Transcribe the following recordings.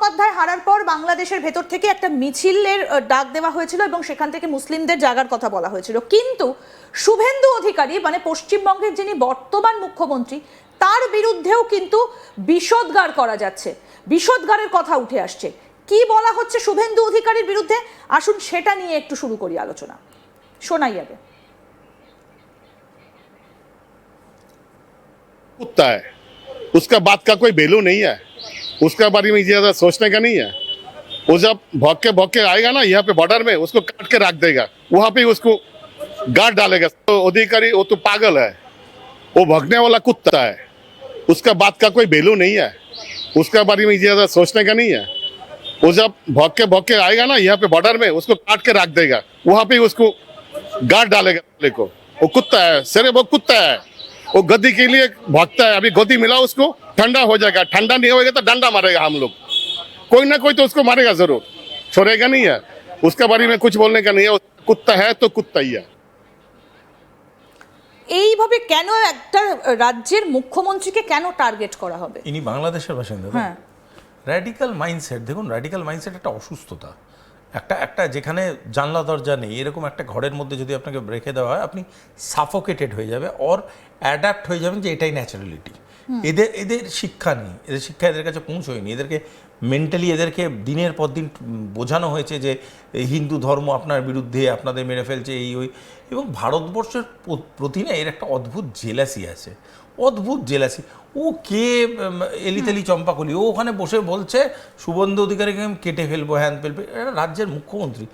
চট্টোপাধ্যায় হারার পর বাংলাদেশের ভেতর থেকে একটা মিছিলের ডাক দেওয়া হয়েছিল এবং সেখান থেকে মুসলিমদের জাগার কথা বলা হয়েছিল, কিন্তু শুভেন্দু অধিকারী মানে পশ্চিমবঙ্গের যিনি বর্তমান মুখ্যমন্ত্রী তার বিরুদ্ধেও কিন্তু বিষোদ্গার করা যাচ্ছে, বিষোদ্গারের কথা উঠে আসছে। কি বলা হচ্ছে শুভেন্দু অধিকারীর বিরুদ্ধে, আসুন সেটা নিয়ে একটু শুরু করি আলোচনা। শোনাই আগে। कुत्ता है, उसका बात का कोई वैल्यू नहीं है, उसका बारे में ज्यादा सोचने का नहीं है। वो जब भौक के आएगा ना यहाँ पे बॉर्डर में, उसको काट के रख देगा, वहां पे उसको गार्ड डालेगा। तो अधिकारी वो तो पागल है, वो भगने वाला कुत्ता है, उसका बात का कोई वैल्यू नहीं है, उसका बारे में ज्यादा सोचने का नहीं है। वो जब भौक के आएगा ना यहाँ पे बॉर्डर में, उसको काट के रख देगा, वहां पे उसको गार्ड डालेगा। देखो वो कुत्ता है, सरे वो कुत्ता है, वो गद्दी के लिए भागता है। अभी गद्दी मिला उसको, ठंडा हो जाएगा, ठंडा नहीं होगा तो डंडा मारेगा हम लोग, कोई ना कोई तो उसको मारेगा जरूर, छोड़ेगा नहीं है। उसके बारे में कुछ बोलने का नहीं है, कुत्ता है तो कुत्ता ही है। এইভাবে কেন একটা রাজ্যের মুখ্যমন্ত্রীকে কেন টার্গেট করা হবে? ইনি বাংলাদেশের বাসিন্দা। হ্যাঁ, র্যাডিক্যাল মাইন্ডসেট, দেখুন র্যাডিক্যাল মাইন্ডসেট একটা অসুস্থতা, একটা যেখানে জানলা দরজা নেই এরকম একটা ঘরের মধ্যে যদি আপনাকে রেখে দেওয়া হয় আপনি সাফোকেটেড হয়ে যাবে, অর অ্যাডাপ্ট হয়ে যাবেন যে এটাই ন্যাচারালিটি। এদের শিক্ষা নেই, এদের শিক্ষা এদের কাছে পৌঁছয়নি। এদেরকে মেন্টালি এদেরকে দিনের পর দিন বোঝানো হয়েছে যে হিন্দু ধর্ম আপনার বিরুদ্ধে, আপনাদের মেরে ফেলছে এই ওই। এবং ভারতবর্ষের প্রতি না এর একটা অদ্ভুত জেলাসি আছে, অদ্ভুত জেলাসি। ও কে এলিতেলি চম্পাকলি, ও ওখানে বসে বলছে শুভেন্দু অধিকারীকে আমি কেটে ফেলবো, হ্যান ফেলবে। এটা রাজ্যের মুখ্যমন্ত্রী,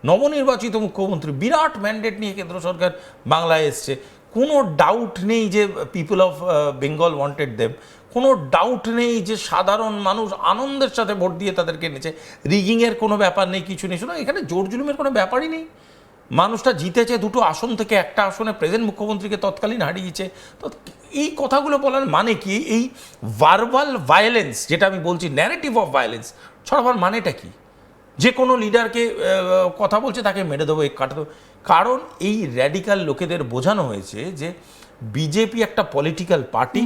নবনির্বাচিত মুখ্যমন্ত্রী, বিরাট ম্যান্ডেট নিয়ে কেন্দ্র সরকার বাংলায় এসছে। কোনো ডাউট নেই যে people of Bengal wanted them, কোনো ডাউট নেই যে সাধারণ মানুষ আনন্দের সাথে ভোট দিয়ে তাদেরকে এনেছে। রিগিংয়ের কোনো ব্যাপার নেই, কিছু নেই। শোনো, এখানে জোর জুলুমের কোনো ব্যাপারই নেই। মানুষটা জিতেছে দুটো আসন থেকে, একটা আসনে প্রেজেন্ট মুখ্যমন্ত্রীকে তৎকালীন হারিয়েছে। তো এই কথাগুলো বলার মানে কি? এই ভার্বাল ভায়োলেন্স যেটা আমি বলছি, ন্যারেটিভ অফ ভায়োলেন্স ছড়াবার মানেটা কি? যে কোনো লিডারকে কথা বলছে তাকে মেরে দেবো, কাটা দেবো। কারণ এই র্যাডিক্যাল লোকেদের বোঝানো হয়েছে যে বিজেপি একটা পলিটিক্যাল পার্টি,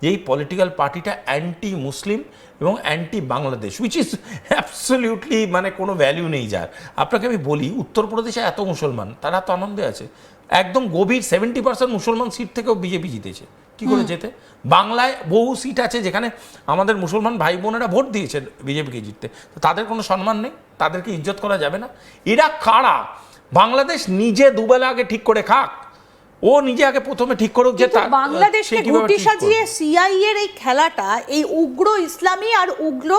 এই পলিটিক্যাল পার্টিটা অ্যান্টি মুসলিম এবং anti Bangladesh, which is absolutely মানে কোনো ভ্যালিউ নেই যার। আপনাকে আমি বলি, উত্তরপ্রদেশে এত মুসলমান, তারা তো আনন্দে আছে। একদম গভীর 70% মুসলমান সিট থেকেও বিজেপি জিতেছে। কি করে যেতে? বাংলায় বহু সিট আছে যেখানে আমাদের মুসলমান ভাই বোনেরা ভোট দিয়েছেন বিজেপিকে জিততে, তো তাদের কোনো সম্মান নেই, তাদেরকে ইজ্জত করা যাবে না। এরা কারা? বাংলাদেশ নিজে দুবেলা আগে ঠিক করে খাক, ও নিজে আগে প্রথমে ঠিক করুক যে বাংলাদেশকে ঘুটি সাজিয়ে সিআই এর এই খেলাটা, এই উগ্র ইসলামী আর উগ্র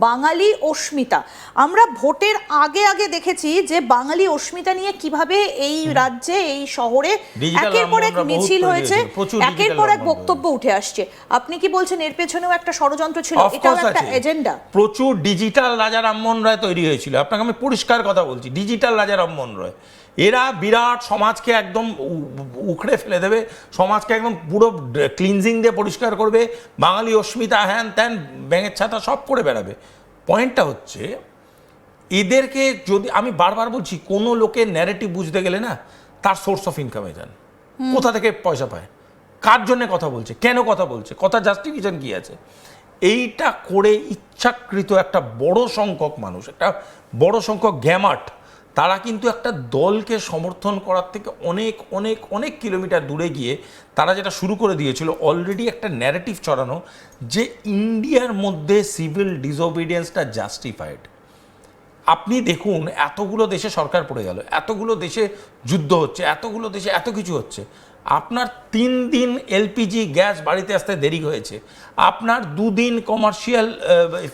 বাঙালি অস্মিতা, আমরা ভোটের আগে আগে দেখেছি যে বাঙালি অস্মিতা নিয়ে কিভাবে এই রাজ্যে, এই শহরে একের পর এক মিছিল হয়েছে, একের পর এক বক্তব্য উঠে আসছে। আপনি কি বলছেন এর পেছনেও একটা ষড়যন্ত্র ছিল? এটাও একটা এজেন্ডা। প্রচুর ডিজিটাল রাজা রামমোহন রায় তৈরি হয়েছিল। আপনাকে আমি পরিষ্কার কথা বলছি, ডিজিটাল রাজা রামমোহন রায়। এরা বিরাট সমাজকে একদম উখড়ে ফেলে দেবে, সমাজকে একদম পুরো ক্লিনজিং দিয়ে পরিষ্কার করবে, বাঙালি অস্মিতা হ্যান ত্যান ব্যাঙের ছাতা সব করে বেড়াবে। পয়েন্টটা হচ্ছে এদেরকে যদি আমি বারবার বলছি, কোনো লোকের ন্যারেটিভ বুঝতে গেলে না তার সোর্স অফ ইনকামে যান, কোথা থেকে পয়সা পায়, কার জন্য কথা বলছে, কেন কথা বলছে, কথা জাস্টিফিকেশন কী আছে। এইটা করে ইচ্ছাকৃত একটা বড় সংখ্যক মানুষ, একটা বড় সংখ্যক গ্যামাট, তারা কিন্তু একটা দলকে সমর্থন করার থেকে অনেক অনেক অনেক কিলোমিটার দূরে গিয়ে তারা যেটা শুরু করে দিয়েছিল, অলরেডি একটা ন্যারেটিভ ছড়ানো যে ইন্ডিয়ার মধ্যে সিভিল ডিসওবিডিয়েন্সটা জাস্টিফাইড। আপনি দেখুন, এতগুলো দেশে সরকার পড়ে গেল, এতগুলো দেশে যুদ্ধ হচ্ছে, এতগুলো দেশে এত কিছু হচ্ছে, আপনার 3 দিন এলপিজি গ্যাস বাড়িতে আসতে দেরি হয়েছে, আপনার 2 দিন কমার্শিয়াল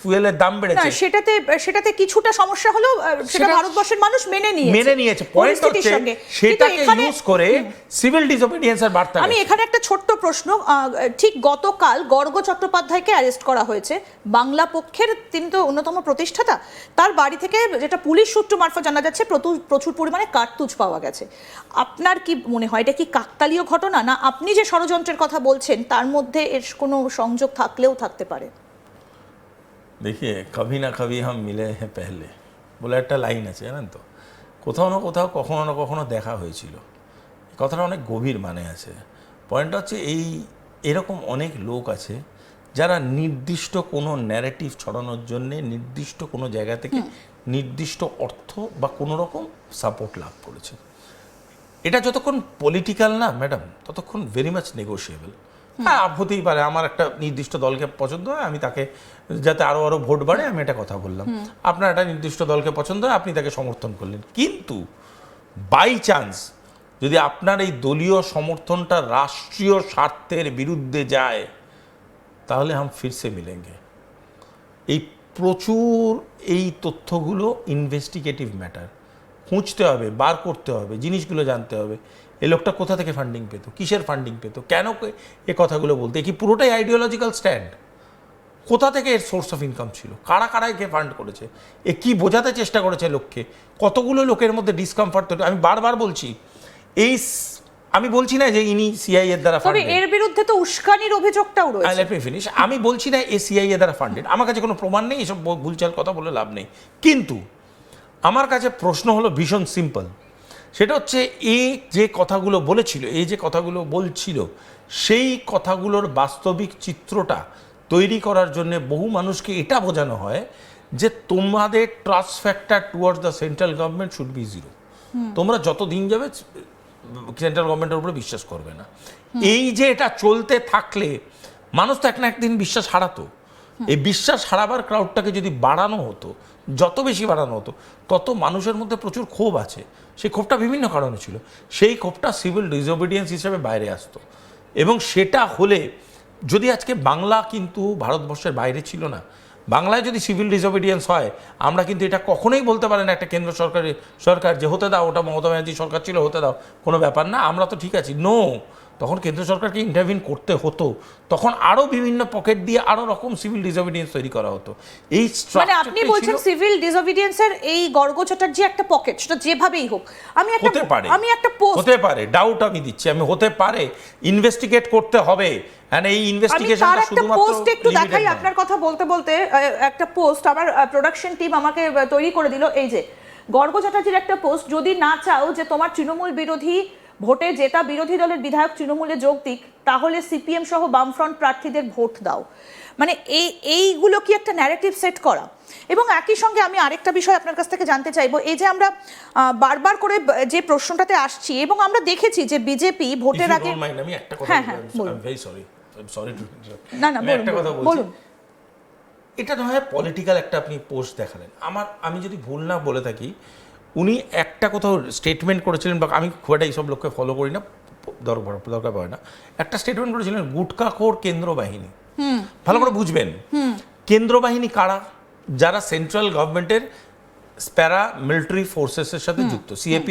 ফুয়েলের দাম বেড়েছে। সেটাতে কিছুটা সমস্যা হলো, সেটা ভারতবর্ষের মানুষ মেনে নিয়েছে। পয়েন্ট হচ্ছে সেটাকে ইউজ করে সিভিল ডিসওবিডিয়েন্সের বার্তা। আমি এখানে একটা ছোট্ট প্রশ্ন, ঠিক গতকাল গর্গ চট্টোপাধ্যায়কে অ্যারেস্ট করা হয়েছে, বাংলা পক্ষের, তিনি তো অন্যতম প্রতিষ্ঠাতা। তার বাড়ি থেকে যেটা পুলিশ সূত্র মারফত জানা যাচ্ছে প্রচুর পরিমাণে কার্তুজ পাওয়া গেছে। আপনার কি মনে হয় এটা কি কাকতালীয় ঘটনা, না আপনি যে ষড়যন্ত্রের কথা বলছেন তার মধ্যে এর কোনো সংযোগ থাকলেও থাকতে পারে? দেখিয়ে কভি না কভি হাম মিলে হ্যাঁ পেহলে বলে একটা লাইন আছে, জানেন তো, কোথাও না কোথাও কখনো না কখনো দেখা হয়েছিল। কথাটা অনেক গভীর মানে আছে। পয়েন্টটা হচ্ছে এরকম অনেক লোক আছে যারা নির্দিষ্ট কোনো ন্যারেটিভ ছড়ানোর জন্যে নির্দিষ্ট কোনো জায়গা থেকে নির্দিষ্ট অর্থ বা কোনো রকম সাপোর্ট লাভ করেছে। এটা যতক্ষণ পলিটিক্যাল না ম্যাডাম, ততক্ষণ ভেরি মাচ নেগোশিয়েবল। হ্যাঁ, হতেই পারে আমার একটা নির্দিষ্ট দলকে পছন্দ হয়, আমি তাকে যাতে আরো আরো ভোট বাড়ে আমি এটা কথা বললাম, আপনার একটা নির্দিষ্ট দলকে পছন্দ হয় আপনি তাকে সমর্থন করলেন। কিন্তু বাই চান্স যদি আপনার এই দলীয় সমর্থনটা রাষ্ট্রীয় স্বার্থের বিরুদ্ধে যায়, তাহলে হাম ফিরসে মিলেঙ্গে। এই প্রচুর এই তথ্যগুলো ইনভেস্টিগেটিভ ম্যাটার, খুঁজতে হবে, বার করতে হবে, জিনিসগুলো জানতে হবে। এই লোকটা কোথা থেকে ফান্ডিং পেতো, কিসের ফান্ডিং পেতো, কেন এ কথাগুলো বলতে, কি পুরোটাই আইডিওলজিক্যাল স্ট্যান্ড? কোথা থেকে এর সোর্স অফ ইনকাম ছিল, কারা কারা একে ফান্ড করেছে, এ কি বোঝাতে চেষ্টা করেছে লোককে, কতগুলো লোকের মধ্যে ডিসকমফর্ট তৈরি। আমি বারবার বলছি, আমি বলছি না যে ইনি সিআইএ দ্বারা তবে ফান্ডেড, এর বিরুদ্ধে তো উস্কানির অভিযোগটাও রয়েছে। Let me finish. আমি বলছি না এ সিআইএ দ্বারা ফান্ডেড, আমার কাছে কোনো প্রমাণ নেই, এসব ভুলচাল কথা বলে লাভ নেই। কিন্তু আমার কাছে প্রশ্ন হলো ভীষণ সিম্পল, সেটা হচ্ছে এই যে কথাগুলো বলেছিল, এই যে কথাগুলো বলছিল, সেই কথাগুলোর বাস্তবিক চিত্রটা তৈরি করার জন্য বহু মানুষকে এটা বোঝানো হয় যে তোমাদের trust factor towards the central government should be zero. তোমরা যত দিন যাবে সেন্ট্রাল গভর্নমেন্টের উপরে বিশ্বাস করবে না। এই যে এটা চলতে থাকলে মানুষ তো এক না একদিন বিশ্বাস হারাতো। এই বিশ্বাস হারাবার ক্রাউডটাকে যদি বাড়ানো হতো, যত বেশি বাড়ানো হতো, তত মানুষের মধ্যে প্রচুর ক্ষোভ আছে। সেই ক্ষোভটা বিভিন্ন কারণে ছিল, সেই ক্ষোভটা সিভিল ডিসওবিডিয়েন্স হিসেবে বাইরে আসতো। এবং সেটা হলে, যদি আজকে বাংলা কিন্তু ভারতবর্ষের বাইরে ছিল না, বাংলায় যদি সিভিল ডিসওবিডিয়েন্স হয়, আমরা কিন্তু এটা কখনোই বলতে পারি না একটা কেন্দ্র সরকার যে হতে দাও, ওটা মমতা ব্যানার্জি সরকার ছিল, হতে দাও, কোনো ব্যাপার না, আমরা তো ঠিক আছি। নো, তখন কেন্দ্র সরকারকে ইন্টারভিন করতে হতো, তখন আরও বিভিন্ন পকেট দিয়ে আরও রকম সিভিল ডিসওবিডিয়েন্স তৈরি করা হতো। এই মানে আপনি বলছেন সিভিল ডিসওবিডিয়েন্সের এই গর্গচটার যে একটা পকেট, সেটা যেভাবেই হোক, আমি একটা পোস্ট হতে পারে, ডাউট আমি দিচ্ছি, আমি হতে পারে ইনভেস্টিগেট করতে হবে। আর এই ইনভেস্টিগেশনটা শুধুমাত্র পোস্ট একটু দেখাই আপনার কথা বলতে বলতে, একটা পোস্ট আমার প্রোডাকশন টিম আমাকে তৈরি করে দিল। এই যে গর্গ চ্যাটার্জির একটা পোস্ট, যদি না চাও যে তোমার তৃণমূল বিরোধী ভোটে জেতা বিরোধী দলের বিধায়ক তৃণমূলে যোগ দিক, তাহলে সিপিএম সহ বামফ্রন্ট প্রার্থীদের ভোট দাও। মানে এইগুলো কি একটা ন্যারেটিভ সেট করা? এবং একই সঙ্গে আমি আরেকটা বিষয় আপনার কাছ থেকে জানতে চাইবো, এই যে আমরা বারবার করে যে প্রশ্নটাতে আসছি, এবং আমরা দেখেছি যে বিজেপি ভোটের আগে, আমি একটা কথা না না বলুন, এটা না হয় পলিটিক্যাল একটা আপনি পোস্ট দেখালেন, আমি যদি ভুল না বলে থাকি, উনি একটা কোথাও স্টেটমেন্ট করেছিলেন, বা আমি খুব একটা এইসব লোককে ফলো করি না, দরকার পড়ে না, একটা স্টেটমেন্ট করেছিলেন গুটখাখোর কেন্দ্র বাহিনী। ভালো করে বুঝবেন, কেন্দ্র বাহিনী কারা? যারা সেন্ট্রাল গভর্নমেন্টের প্যারা মিলিটারি ফোর্সেসের সাথে যুক্ত, সিএপিএফ